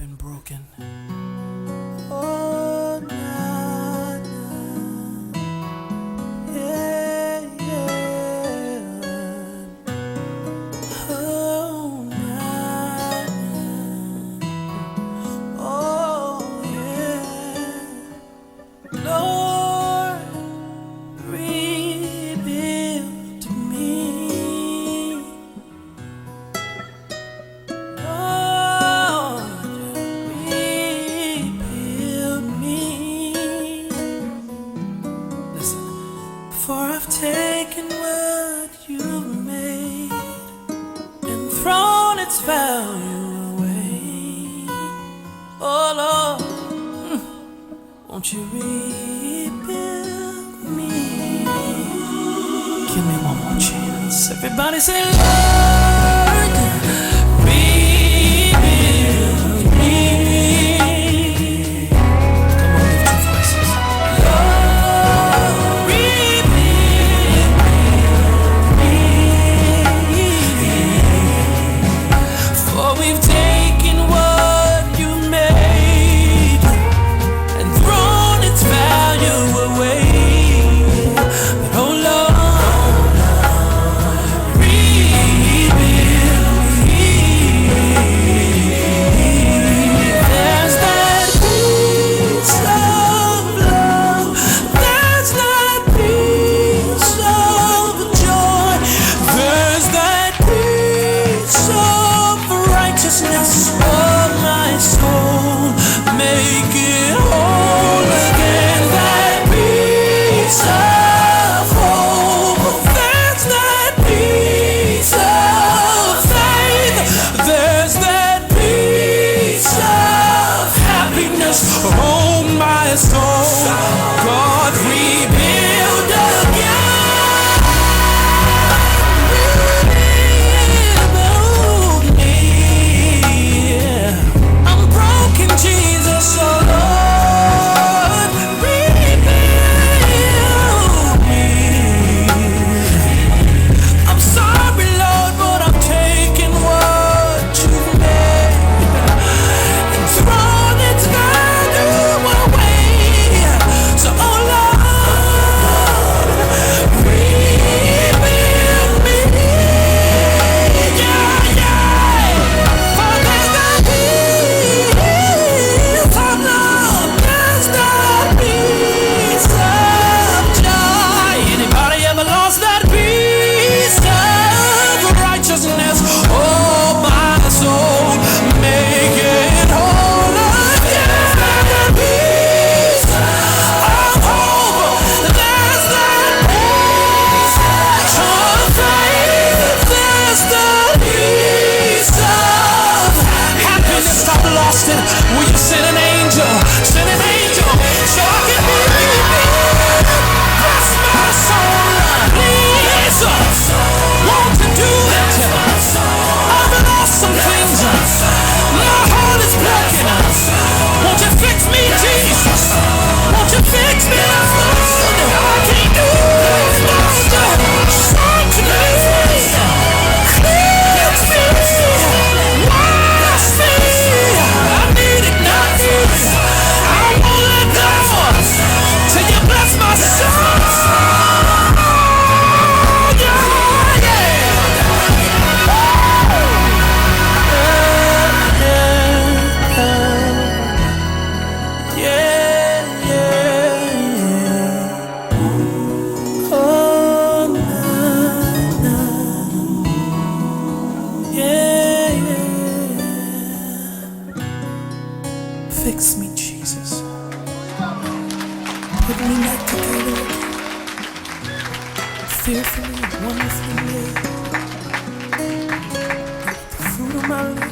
been broken. Oh, nah, nah. Yeah, yeah. Oh, nah, nah. Oh, yeah. Lord, rebuild me. For I've taken what you've made and thrown its value away. Oh Lord, won't you rebuild me? Give me one more chance. Everybody say, Lord, rebuild me. Come on, lift your voices. We've taken what you made and thrown its value away. But oh Lord, rebuild me. There's that piece of love, there's that piece of joy, there's that piece of righteousness of my soul, make it whole again. That piece of hope, there's that piece of faith, there's that piece of happiness. Oh my soul, God, rebuild again. Will you send an angel so I can be rebuilt? Bless my soul, please. Won't you do it? I've lost some things. My heart is broken. Won't you fix me, Jesus? Won't you fix me, Lord? I can't do it, Master. Search me, cleanse me, wash me. Fix me, Jesus. Put me back together again. Fearfully and wonderfully made. The fruit of my lips.